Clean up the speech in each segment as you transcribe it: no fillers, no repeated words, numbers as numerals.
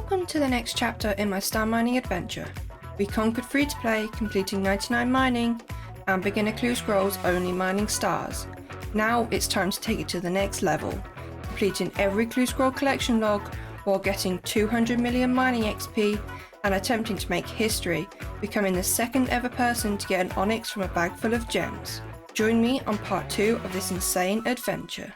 Welcome to the next chapter in my star mining adventure. We conquered free-to-play, completing 99 mining, and beginner clue scrolls only mining stars. Now it's time to take it to the next level, completing every clue scroll collection log while getting 200 million mining XP and attempting to make history, becoming the second ever person to get an onyx from a bag full of gems. Join me on part 2 of this insane adventure.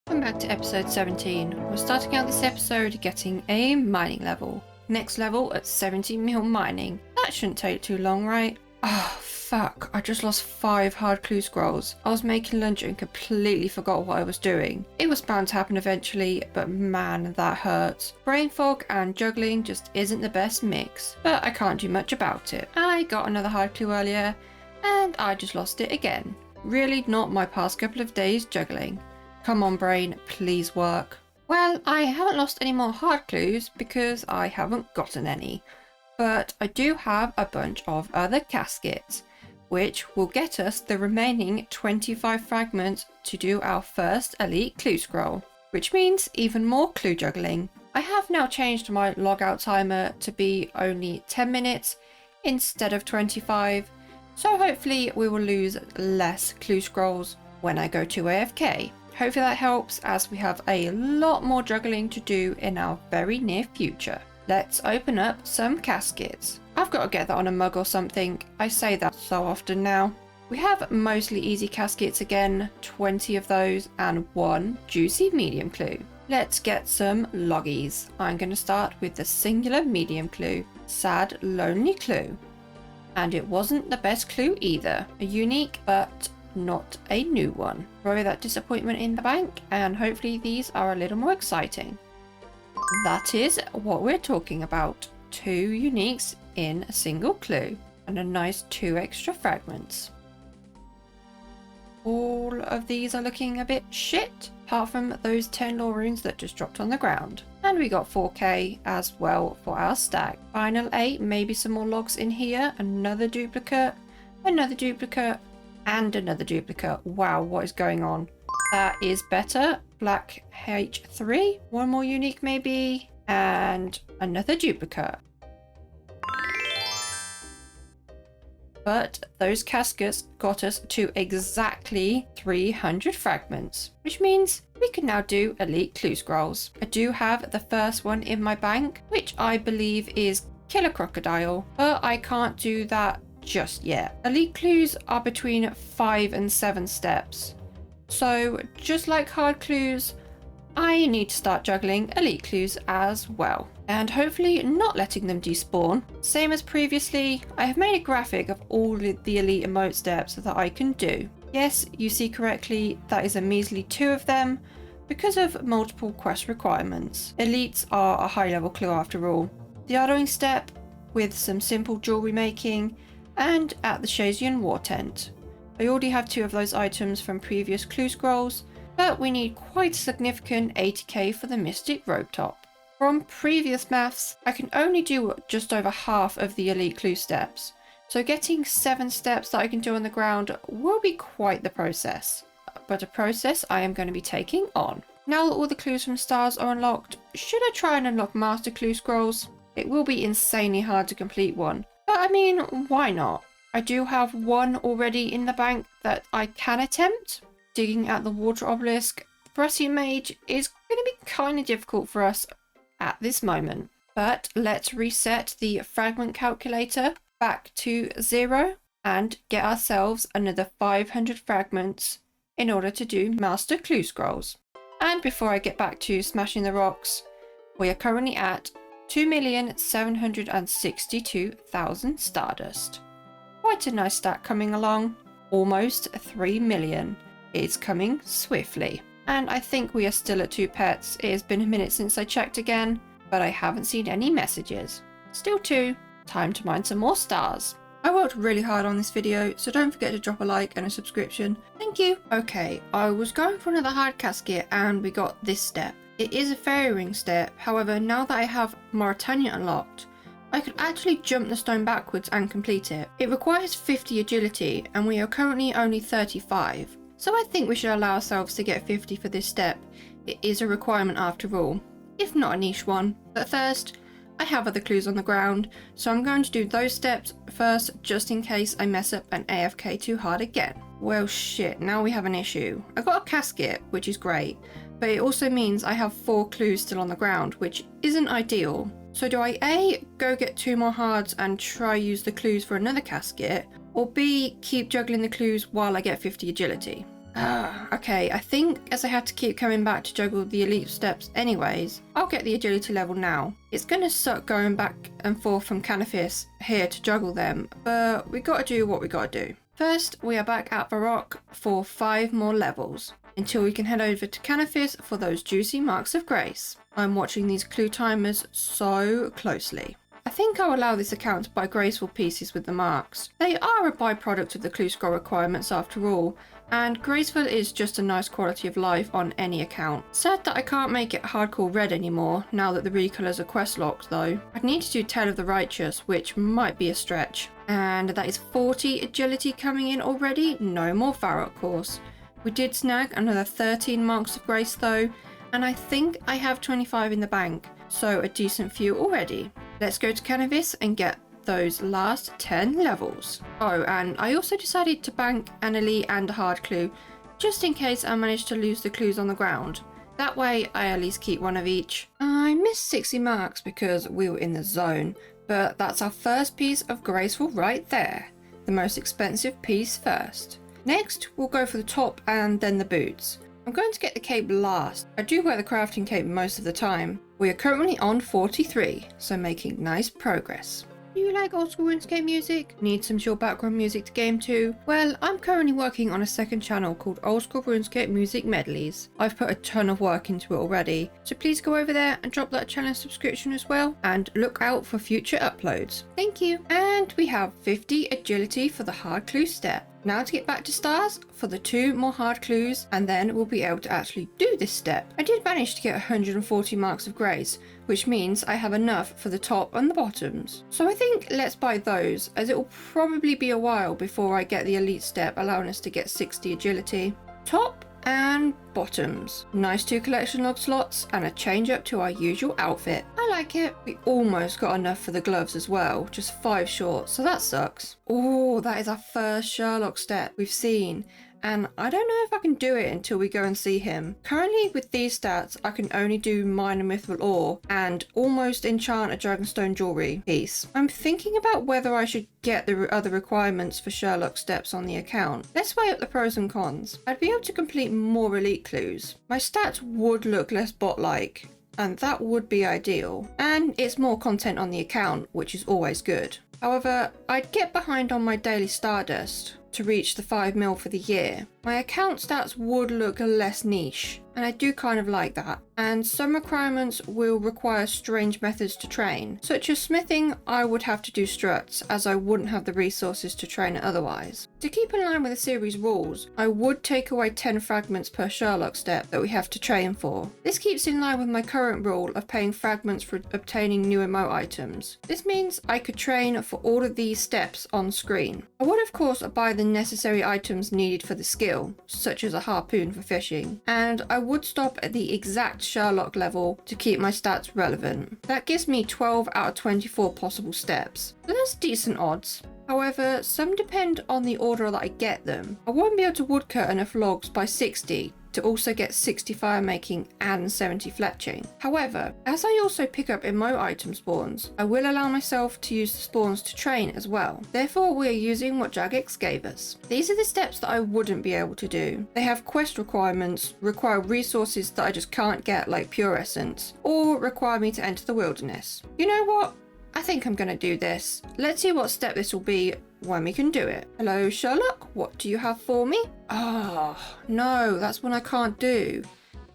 Welcome back to episode 17. We're starting out this episode getting a mining level. Next level at 70 mil mining. That shouldn't take too long, right? Oh fuck, I just lost 5 hard clue scrolls. I was making lunch and completely forgot what I was doing. It was bound to happen eventually, but man, that hurts. Brain fog and juggling just isn't the best mix, but I can't do much about it. I got another hard clue earlier, and I just lost it again. Really not my past couple of days juggling. Come on brain, please work. Well, I haven't lost any more hard clues because I haven't gotten any, but I do have a bunch of other caskets, which will get us the remaining 25 fragments to do our first elite clue scroll, which means even more clue juggling. I have now changed my logout timer to be only 10 minutes instead of 25, so hopefully we will lose less clue scrolls when I go to AFK. Hopefully that helps, as we have a lot more juggling to do in our very near future. Let's open up some caskets. I've got to get that on a mug or something. I say that so often now. We have mostly easy caskets again, 20 of those, and 1 juicy medium clue. Let's get some loggies. I'm going to start with the singular medium clue, sad lonely clue. And it wasn't the best clue either. A unique but not a new one. Throw that disappointment in the bank, and hopefully these are a little more exciting. That is what we're talking about. 2 uniques in a single clue and a nice 2 extra fragments. All of these are looking a bit shit, apart from those 10 lore runes that just dropped on the ground. And we got 4k as well for our stack. Final 8, maybe some more logs in here, another duplicate, and another duplicate. Wow, what is going on? That is better. Black H3, 1 more unique maybe, and another duplicate. But those caskets got us to exactly 300 fragments, which means we can now do elite clue scrolls. I do have the first one in my bank, which I believe is kill a crocodile, but I can't do that just yet. Elite clues are between 5 and 7 steps. So just like hard clues, I need to start juggling elite clues as well, and hopefully not letting them despawn. Same as previously, I have made a graphic of all the elite emote steps that I can do. Yes, you see correctly, that is a measly 2 of them because of multiple quest requirements. Elites are a high level clue after all. The Ardoing step with some simple jewelry making, and at the Shazian war tent. I already have 2 of those items from previous clue scrolls, but we need quite a significant 80k for the Mystic Robe Top. From previous maths, I can only do just over half of the elite clue steps, so getting 7 steps that I can do on the ground will be quite the process, but a process I am going to be taking on. Now that all the clues from stars are unlocked, should I try and unlock master clue scrolls? It will be insanely hard to complete one, but I mean, why not? I do have 1 already in the bank that I can attempt. Digging at the water obelisk, Brassy Mage is going to be kind of difficult for us at this moment. But let's reset the fragment calculator back to 0 and get ourselves another 500 fragments in order to do master clue scrolls. And before I get back to smashing the rocks, we are currently at 2,762,000 Stardust. Quite a nice stack coming along. Almost 3 million. It's coming swiftly. And I think we are still at 2 pets. It has been a minute since I checked again, but I haven't seen any messages. Still 2. Time to mine some more stars. I worked really hard on this video, so don't forget to drop a like and a subscription. Thank you. Okay, I was going for another hard casket and we got this step. It is a fairy ring step, however now that I have Mauritania unlocked, I could actually jump the stone backwards and complete it. It requires 50 agility and we are currently only 35, so I think we should allow ourselves to get 50 for this step. It is a requirement after all. if not a niche one. But first, I have other clues on the ground, so I'm going to do those steps first just in case I mess up and AFK too hard again. Well shit, now we have an issue. I got a casket, which is great, but it also means I have 4 clues still on the ground, which isn't ideal. So do I A, go get 2 more hards and try use the clues for another casket, or B, keep juggling the clues while I get 50 agility? Okay, I think as I had to keep coming back to juggle the elite steps anyways, I'll get the agility level now. It's gonna suck going back and forth from Canifis here to juggle them, but we gotta do what we gotta do. First, we are back at Varrock for 5 more levels, until we can head over to Canifis for those juicy marks of grace. I'm watching these clue timers so closely. I think I'll allow this account to buy graceful pieces with the marks. They are a byproduct of the clue scroll requirements after all, and graceful is just a nice quality of life on any account. Sad that I can't make it hardcore red anymore now that the recolors are quest locked though. I'd need to do Tale of the Righteous, which might be a stretch. And that is 40 agility coming in already, no more Varrock course. We did snag another 13 marks of grace though, and I think I have 25 in the bank, so a decent few already. Let's go to Canifis and get those last 10 levels. Oh, and I also decided to bank an elite and a hard clue, just in case I manage to lose the clues on the ground. That way I at least keep one of each. I missed 60 marks because we were in the zone, but that's our first piece of graceful right there. The most expensive piece first. Next, we'll go for the top and then the boots. I'm going to get the cape last. I do wear the crafting cape most of the time. We are currently on 43, so making nice progress. Do you like old school Runescape music? Need some chill background music to game to? Well, I'm currently working on a second channel called Old School Runescape Music Medleys. I've put a ton of work into it already, so please go over there and drop that channel subscription as well, and look out for future uploads. Thank you. And we have 50 agility for the hard clue step. Now to get back to stars for the 2 more hard clues, and then we'll be able to actually do this step. I did manage to get 140 marks of grace, which means I have enough for the top and the bottoms. So I think let's buy those, as it will probably be a while before I get the elite step allowing us to get 60 agility. Top and bottoms. Nice 2 collection log slots and a change up to our usual outfit. I like it. We almost got enough for the gloves as well, just 5 short, so that sucks. Oh, that is our first Sherlock step we've seen, and I don't know if I can do it until we go and see him. Currently with these stats I can only do minor mythical ore and almost enchant a dragonstone jewelry piece. I'm thinking about whether I should get the other requirements for Sherlock steps on the account. Let's weigh up the pros and cons. I'd be able to complete more elite clues. My stats would look less bot-like, and that would be ideal. And it's more content on the account, which is always good. However, I'd get behind on my daily stardust to reach the 5 mil for the year. My account stats would look less niche, and I do kind of like that. And some requirements will require strange methods to train, such as smithing. I would have to do struts, as I wouldn't have the resources to train it otherwise. To keep in line with the series rules, I would take away 10 fragments per Sherlock step that we have to train for. This keeps in line with my current rule of paying fragments for obtaining new emote items. This means I could train for all of these steps on screen. I would of course buy the necessary items needed for the skill, such as a harpoon for fishing, and I would stop at the exact Sherlock level to keep my stats relevant. That gives me 12 out of 24 possible steps, so that's decent odds. However, some depend on the order that I get them. I won't be able to woodcut enough logs by 60 to also get 60 fire making and 70 fletching. However, as I also pick up emote item spawns, I will allow myself to use the spawns to train as well. Therefore, we are using what Jagex gave us. These are the steps that I wouldn't be able to do. They have quest requirements, require resources that I just can't get, like pure essence, or require me to enter the wilderness. You know what? I think I'm gonna do this. Let's see what step this will be when we can do it. Hello Sherlock, what do you have for me? Oh, no, that's one I can't do.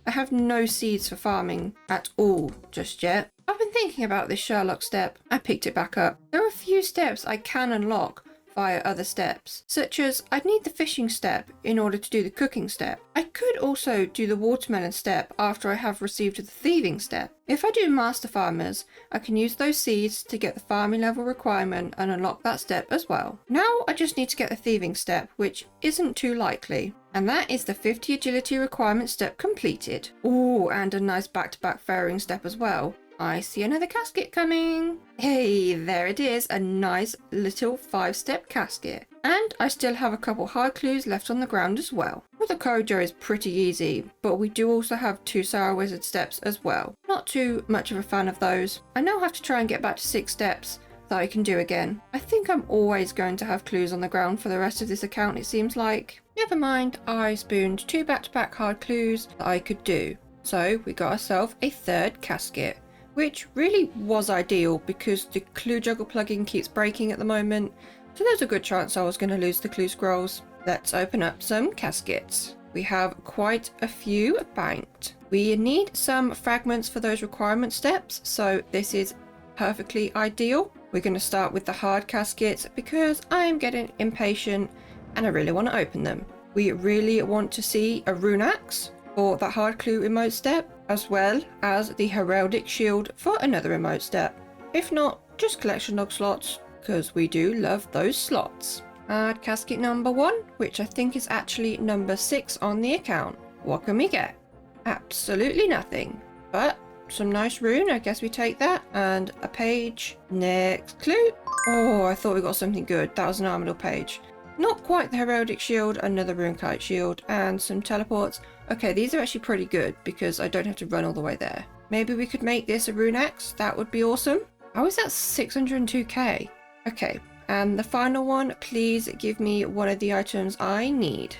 I have no seeds for farming at all just yet. I've been thinking about this Sherlock step. I picked it back up. There are a few steps I can unlock via other steps, such as I'd need the fishing step in order to do the cooking step. I could also do the watermelon step after I have received the thieving step. If I do master farmers, I can use those seeds to get the farming level requirement and unlock that step as well. Now I just need to get the thieving step, which isn't too likely. And that is the 50 agility requirement step completed. Oh, and a nice back-to-back farrowing step as well. I see another casket coming. Hey, there it is, a nice little 5-step casket. And I still have a couple hard clues left on the ground as well. Well, the Kojo is pretty easy, but we do also have 2 Sour Wizard steps as well. Not too much of a fan of those. I now have to try and get back to 6 steps that I can do again. I think I'm always going to have clues on the ground for the rest of this account, it seems like. Never mind, I spooned 2 back-to-back hard clues that I could do. So we got ourselves a 3rd casket, which really was ideal because the clue juggle plugin keeps breaking at the moment, so there's a good chance I was going to lose the clue scrolls. Let's open up some caskets. We have quite a few banked. We need some fragments for those requirement steps, so this is perfectly ideal. We're going to start with the hard caskets because I am getting impatient and I really want to open them. We really want to see a rune axe for that hard clue remote step, as well as the heraldic shield for another remote step. If not, just collection log slots, because we do love those slots. Hard casket number 1, which I think is actually number 6 on the account. What can we get? Absolutely nothing, but some nice rune, I guess we take that, and a page. Next clue. Oh, I thought we got something good. That was an Armadillo page. Not quite the heraldic shield, another rune kite shield, and some teleports. Okay, these are actually pretty good because I don't have to run all the way there. Maybe we could make this a rune axe. That would be awesome. How is that 602k? Okay, and the final one, please give me one of the items I need.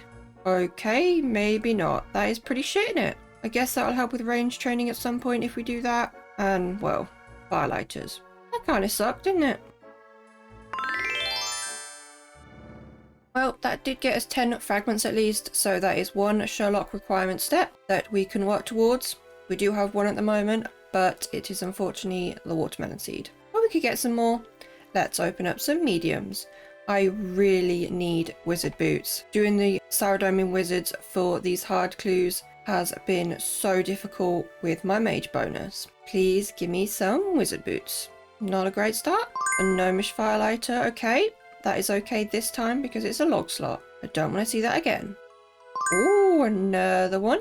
Okay, maybe not. That is pretty shit, innit? I guess that'll help with range training at some point if we do that. And, well, firelighters. That kind of sucked, didn't it? Well, that did get us 10 fragments at least, so that is 1 Sherlock requirement step that we can work towards. We do have 1 at the moment, but it is unfortunately the watermelon seed. But we could get some more. Let's open up some mediums. I really need wizard boots. Doing the sourdome wizards for these hard clues has been so difficult with my mage bonus. Please give me some wizard boots. Not a great start. A gnomish firelighter, okay. That is okay this time because it's a log slot. I don't want to see that again. Oh, another one.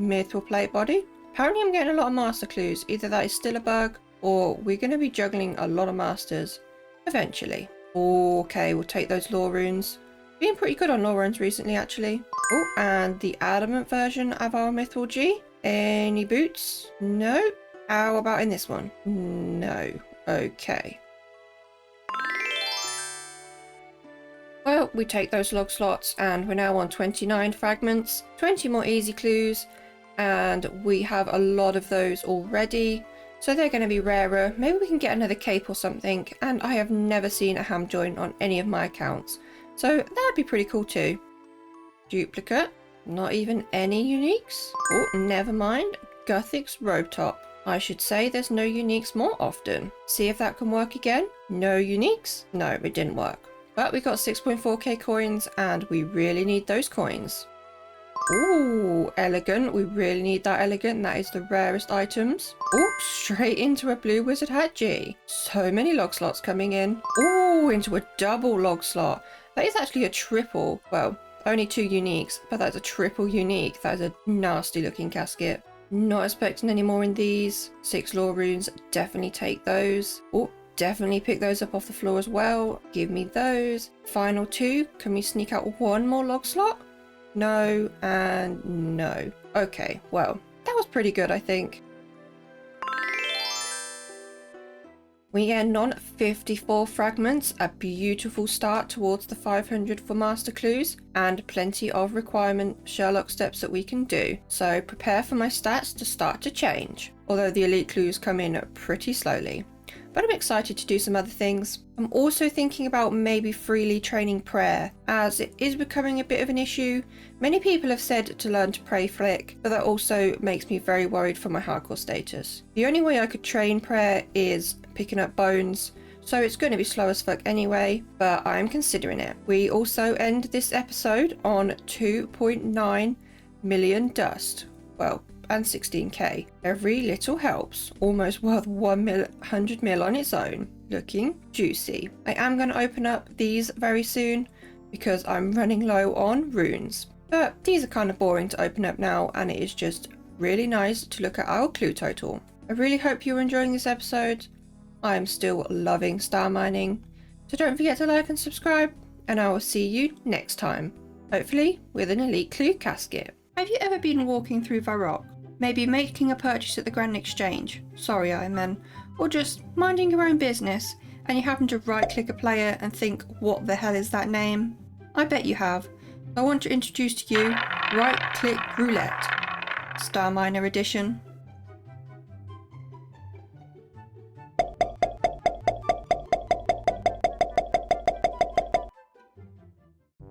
Mithril plate body. Apparently I'm getting a lot of master clues. Either that is still a bug or we're going to be juggling a lot of masters eventually. Okay, we'll take those lore runes. Been pretty good on lore runes recently actually. Oh, and the adamant version of our Mithril G. Any boots? No. How about in this one? No. Okay. Well, we take those log slots and we're now on 29 fragments, 20 more easy clues, and we have a lot of those already, so they're going to be rarer. Maybe we can get another cape or something, and I have never seen a ham joint on any of my accounts, so that'd be pretty cool too. Duplicate, not even any uniques. Oh, never mind. Guthix robe top. I should say there's no uniques more often. See if that can work again. No uniques? No, it didn't work. But we got 6.4k coins and we really need those coins. Ooh, elegant. We really need that elegant. That is the rarest items. Oh, straight into a blue wizard hat G. So many log slots coming in. Ooh, into a double log slot. That is actually a triple. Well, only 2 uniques, but that's a triple unique. That is a nasty looking casket. Not expecting any more in these. 6 lore runes. Definitely take those. Oh. Definitely pick those up off the floor as well. Give me those. Final 2. Can we sneak out 1 more log slot? No and no. Okay, well, that was pretty good, I think. We end on 54 fragments, a beautiful start towards the 500 for master clues, and plenty of requirement Sherlock steps that we can do. So prepare for my stats to start to change, although the elite clues come in pretty slowly. But I'm excited to do some other things. I'm also thinking about maybe freely training prayer, as it is becoming a bit of an issue. Many people have said to learn to pray flick, but that also makes me very worried for my hardcore status. The only way I could train prayer is picking up bones, so it's going to be slow as fuck anyway, but I'm considering it. We also end this episode on 2.9 million dust. Well, and 16k. Every little helps. Almost worth 100 mil on its own. Looking juicy. I am going to open up these very soon because I'm running low on runes. But these are kind of boring to open up now, and it is just really nice to look at our clue total. I really hope you're enjoying this episode. I am still loving star mining. So don't forget to like and subscribe, and I will see you next time. Hopefully with an elite clue casket. Have you ever been walking through Varrock? Maybe making a purchase at the Grand Exchange, sorry Iron Man, or just minding your own business, and you happen to right click a player and think, what the hell is that name? I bet you have. I want to introduce to you Right Click Roulette, Star Miner Edition.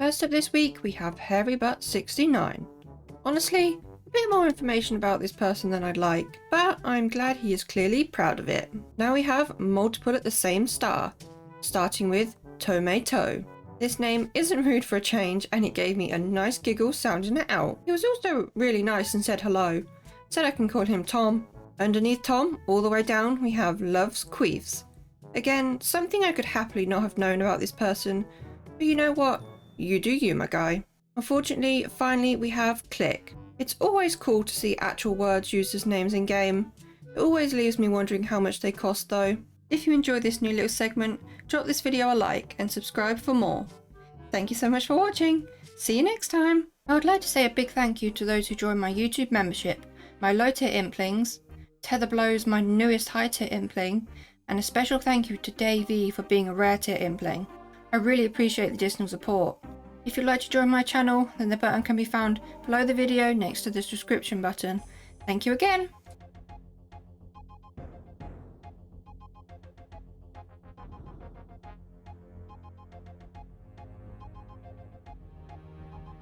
First up this week we have HairyButt69. Honestly, a bit more information about this person than I'd like, but I'm glad he is clearly proud of it. Now we have multiple at the same star, starting with Tomato. This name isn't rude for a change, and it gave me a nice giggle sounding it out. He was also really nice and said hello. Said I can call him Tom. Underneath Tom, all the way down, we have Loves Queefs. Again, something I could happily not have known about this person, but you know what? You do you, my guy. Unfortunately, finally we have Click. It's always cool to see actual words used as names in game. It always leaves me wondering how much they cost though. If you enjoyed this new little segment, drop this video a like and subscribe for more. Thank you so much for watching. See you next time. I would like to say a big thank you to those who joined my YouTube membership, my low tier implings, Tetherblows, my newest high tier impling, and a special thank you to Dave E for being a rare tier impling. I really appreciate the additional support. If you'd like to join my channel, then the button can be found below the video next to the subscription button. Thank you again.